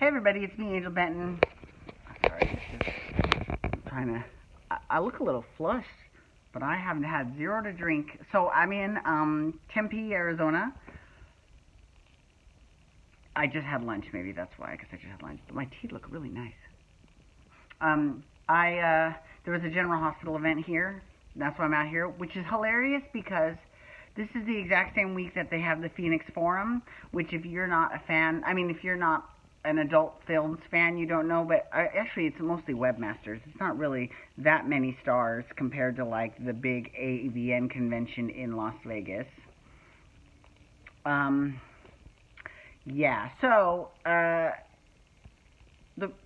Hey everybody, it's me, Angel Benton. Sorry, I'm trying to. I look a little flushed, but I haven't had zero to drink. So I'm in Tempe, Arizona. I just had lunch, maybe that's why, because I just had lunch. But my teeth look really nice. There was a General Hospital event here. That's why I'm out here, which is hilarious because this is the exact same week that they have the Phoenix Forum, which if you're not a fan, if you're not an adult films fan, you don't know, but actually it's mostly webmasters. It's not really that many stars compared to like the big AVN convention in Las Vegas. Yeah, so,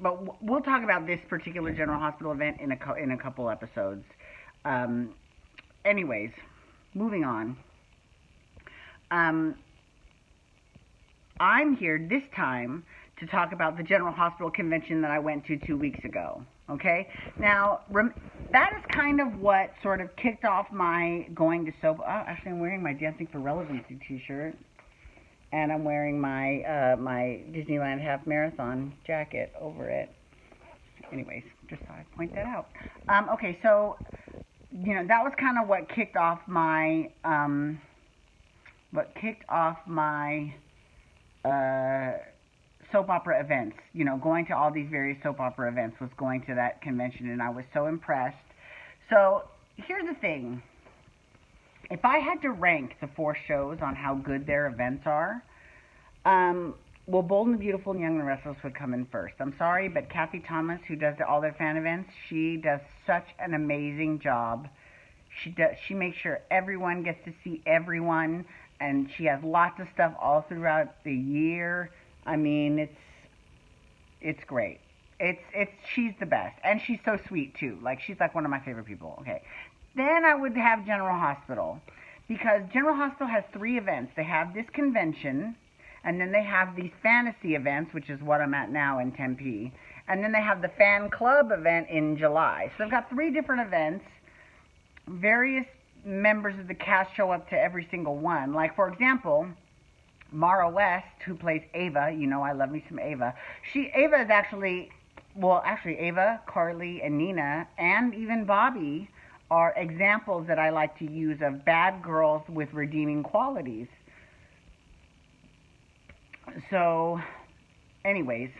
but we'll talk about this particular General Hospital event in a couple episodes. Anyways, moving on. I'm here this time to talk about the General Hospital convention that I went to 2 weeks ago. Okay? Now, that is kind of what sort of kicked off my going to soap. Actually, I'm wearing my Dancing for Relevancy t-shirt. And I'm wearing my my Disneyland Half Marathon jacket over it. Anyways, just thought I'd point that out. Okay, so, that was kind of what kicked off my soap opera events. Going to all these various soap opera events was going to that convention, and I was so impressed. So, here's the thing. If I had to rank the 4 shows on how good their events are, Bold and the Beautiful and Young and the Restless would come in first. I'm sorry, but Kathy Thomas, who does all their fan events, she does such an amazing job. She makes sure everyone gets to see everyone, and she has lots of stuff all throughout the year. It's great. She's the best, and she's so sweet too. Like, she's like one of my favorite people. Okay. Then I would have General Hospital, because General Hospital has 3 events. They have this convention, and then they have these fantasy events, which is what I'm at now in Tempe, and then they have the fan club event in July. So they've got 3 different events. Various members of the cast show up to every single one. Like, for example, Mara West, who plays Ava, I love me some Ava. Ava is actually, Ava, Carly, and Nina, and even Bobby are examples that I like to use of bad girls with redeeming qualities. So, anyways,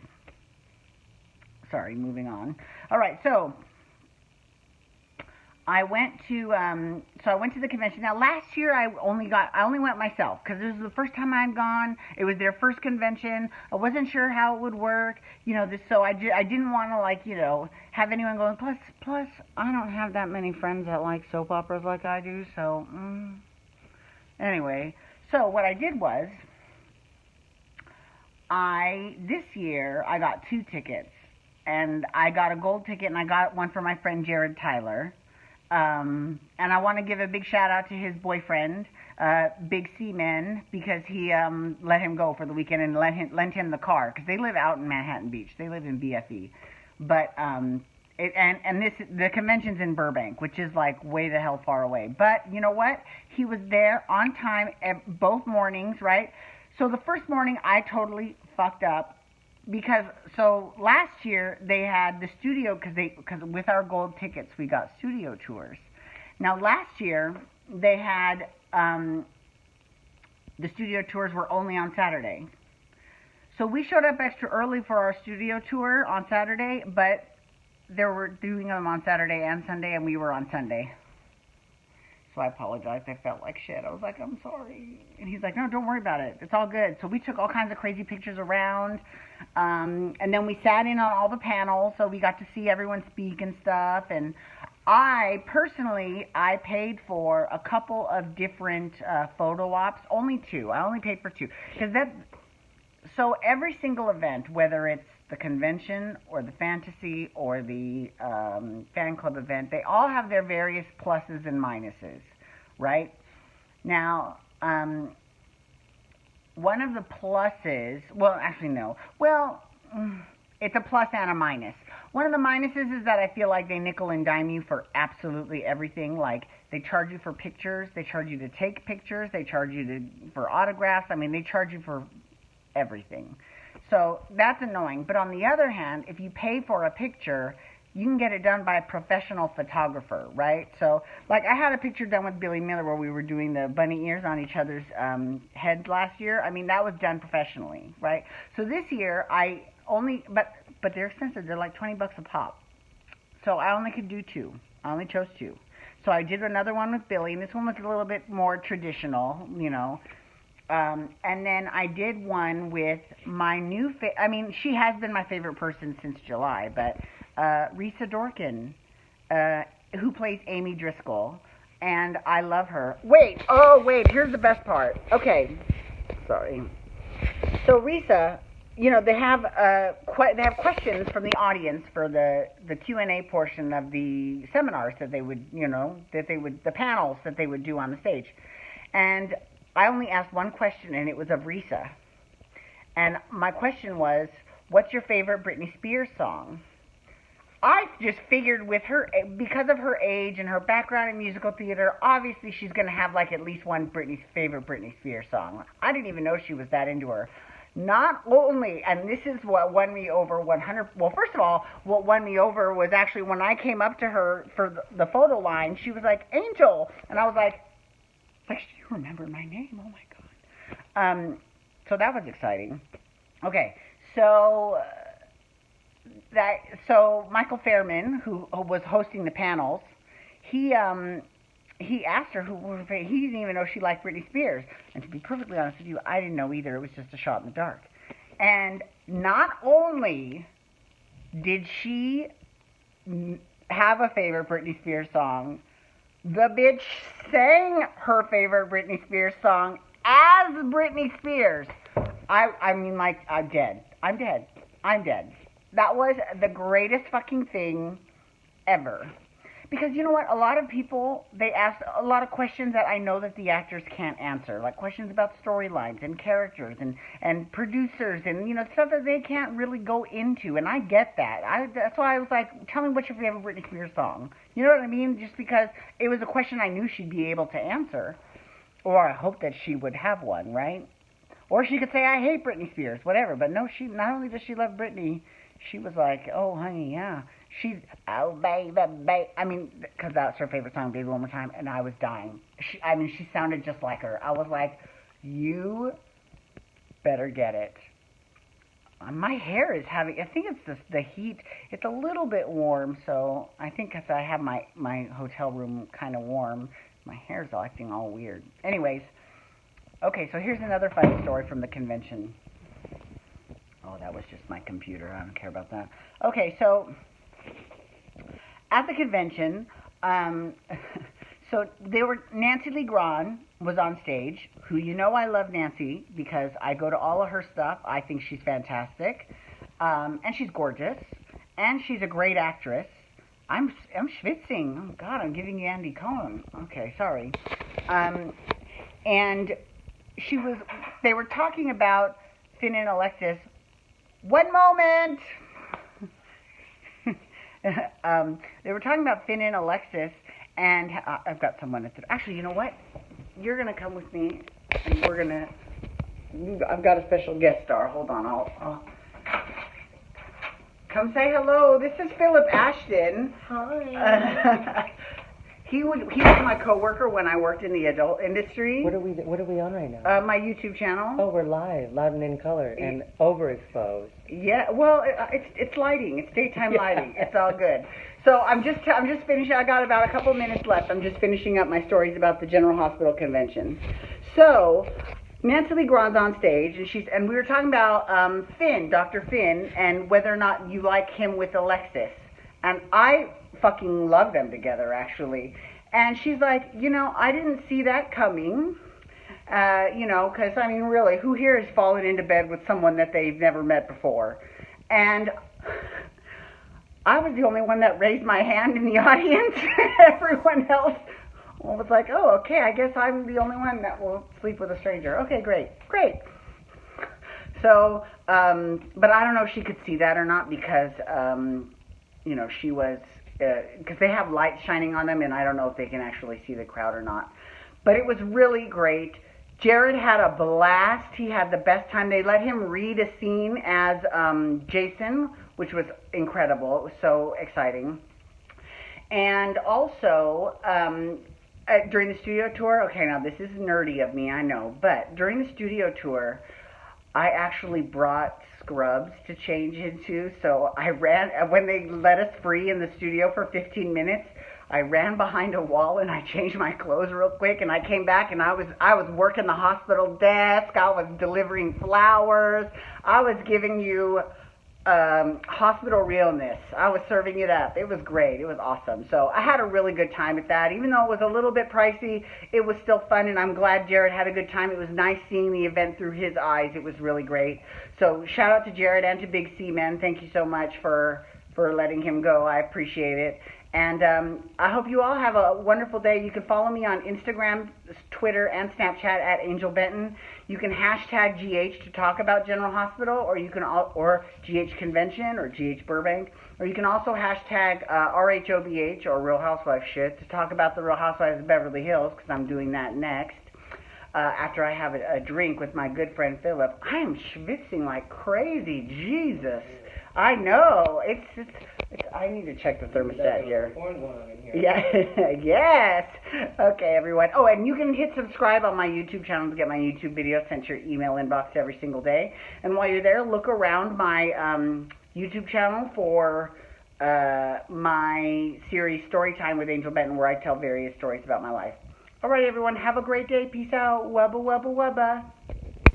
sorry, moving on. All right, so I went to the convention. Now, last year I only went myself because this was the first time I'd gone. It was their first convention. I wasn't sure how it would work, so I didn't want to have anyone going. Plus, I don't have that many friends that like soap operas like I do. So, anyway, so what I did was, this year I got 2 tickets, and I got a gold ticket, and I got one for my friend Jared Tyler. And I want to give a big shout out to his boyfriend, Big C-Man, because he let him go for the weekend and lent him the car, because they live out in Manhattan Beach. They live in BFE, but the convention's in Burbank, which is like way the hell far away. But you know what? He was there on time at both mornings, right? So the first morning I totally fucked up. Because, so last year they had the studio, because with our gold tickets we got studio tours. Now last year they had, the studio tours were only on Saturday. So we showed up extra early for our studio tour on Saturday, but they were doing them on Saturday and Sunday, and we were on Sunday. So I apologized. I felt like shit. I was like, I'm sorry. And he's like, no, don't worry about it. It's all good. So we took all kinds of crazy pictures around. And then we sat in on all the panels, so we got to see everyone speak and stuff. And I paid for a couple of different photo ops. Only 2. I only paid for 2. So every single event, whether it's the convention or the fantasy or the fan club event, they all have their various pluses and minuses, right? Now, one of the pluses, it's a plus and a minus. One of the minuses is that I feel like they nickel and dime you for absolutely everything. Like, they charge you for pictures, they charge you to take pictures, they charge you for autographs. They charge you for everything. So that's annoying. But on the other hand, if you pay for a picture, you can get it done by a professional photographer, right? So, like, I had a picture done with Billy Miller where we were doing the bunny ears on each other's heads last year. I mean, that was done professionally, right? So this year, but they're expensive. They're like $20 a pop. So I only could do two. I only chose two. So I did another one with Billy, and this one was a little bit more traditional, you know. And then I did one with my new, she has been my favorite person since July, but Risa Dorkin, who plays Amy Driscoll, and I love her. Wait, here's the best part. Okay, sorry. So Risa, you know, they have questions from the audience for the Q&A portion of the seminars that they would, the panels that they would do on the stage, and I only asked one question, and it was of Risa. And my question was, what's your favorite Britney Spears song? I just figured with her, because of her age and her background in musical theater, obviously she's going to have like at least one favorite Britney Spears song. I didn't even know she was that into her. Not only, and this is what won me over 100, well, first of all, what won me over was actually when I came up to her for the photo line, she was like, Angel. And I was like, do you remember my name? Oh my God. So that was exciting. Okay, so Michael Fairman, who was hosting the panels, he asked her he didn't even know she liked Britney Spears. And to be perfectly honest with you, I didn't know either. It was just a shot in the dark. And not only did she have a favorite Britney Spears song, the bitch sang her favorite Britney Spears song as Britney Spears. I mean, like, I'm dead. That was the greatest fucking thing ever. Because you know what? A lot of people, they ask a lot of questions that I know that the actors can't answer. Like questions about storylines and characters and producers and, stuff that they can't really go into. And I get that. That's why I was like, tell me what's your favorite Britney Spears song. You know what I mean? Just because it was a question I knew she'd be able to answer. Or I hope that she would have one, right? Or she could say, I hate Britney Spears, whatever. But no, she not only does she love Britney, she was like, oh, honey, yeah. She's, oh, baby. I mean, because that's her favorite song, Baby One More Time, and I was dying. She sounded just like her. I was like, you better get it. My hair is having, I think it's the heat. It's a little bit warm, so I think because I have my hotel room kind of warm, my hair's acting all weird. Anyways, okay, so here's another funny story from the convention. Oh, that was just my computer. I don't care about that. Okay, so at the convention, so Nancy Lee Grahn was on stage, who I love Nancy because I go to all of her stuff. I think she's fantastic, and she's gorgeous, and she's a great actress. I'm schwitzing. Oh God, I'm giving you Andy Cohen. Okay, sorry. And they were talking about Finn and Alexis. One moment. They were talking about Finn and Alexis, and I've got someone at the... Actually, you know what? You're going to come with me, and we're going to... I've got a special guest star. Hold on. I'll come say hello. This is Phillip Ashton. Hi. He was my coworker when I worked in the adult industry. What are we on right now? My YouTube channel. Oh, we're live, loud and in color, and overexposed. Yeah, well, it's lighting. It's daytime lighting. It's all good. So I'm just finishing. I got about a couple minutes left. I'm just finishing up my stories about the General Hospital Convention. So Nancy Lee Grahn's on stage, and we were talking about Finn, Dr. Finn, and whether or not you like him with Alexis. And I fucking love them together, actually. And she's like, I didn't see that coming. Because, really, who here has fallen into bed with someone that they've never met before? And I was the only one that raised my hand in the audience. Everyone else was like, oh, okay, I guess I'm the only one that will sleep with a stranger. Okay, great. So, but I don't know if she could see that or not because, she was, because they have lights shining on them, and I don't know if they can actually see the crowd or not. But it was really great Jared had a blast. He had the best time. They let him read a scene as Jason, which was incredible. It was so exciting. And also, during the studio tour, okay, now this is nerdy of me, I know, but during the studio tour, I actually brought scrubs to change into. So I ran, when they let us free in the studio for 15 minutes, I ran behind a wall and I changed my clothes real quick, and I came back and I was working the hospital desk. I was delivering flowers. I was giving you hospital realness. I was serving it up. It was great. It was awesome. So I had a really good time at that. Even though it was a little bit pricey, it was still fun, and I'm glad Jared had a good time. It was nice seeing the event through his eyes. It was really great. So shout out to Jared and to Big C Men. Thank you so much for letting him go. I appreciate it. And I hope you all have a wonderful day. You can follow me on Instagram, Twitter, and Snapchat at Angel Benton. You can hashtag GH to talk about General Hospital, or you can or GH Convention or GH Burbank, or you can also hashtag RHOBH or Real Housewives shit to talk about the Real Housewives of Beverly Hills, because I'm doing that next. After I have a drink with my good friend Phillip. I am schwitzing like crazy. Jesus. I know. It's I need to check the thermostat here. Yeah. Yes. Okay, everyone. Oh, and you can hit subscribe on my YouTube channel to get my YouTube videos sent to your email inbox every single day. And while you're there, look around my YouTube channel for my series Storytime with Angel Benton, where I tell various stories about my life. All right, everyone. Have a great day. Peace out. Wubba, wubba, wubba.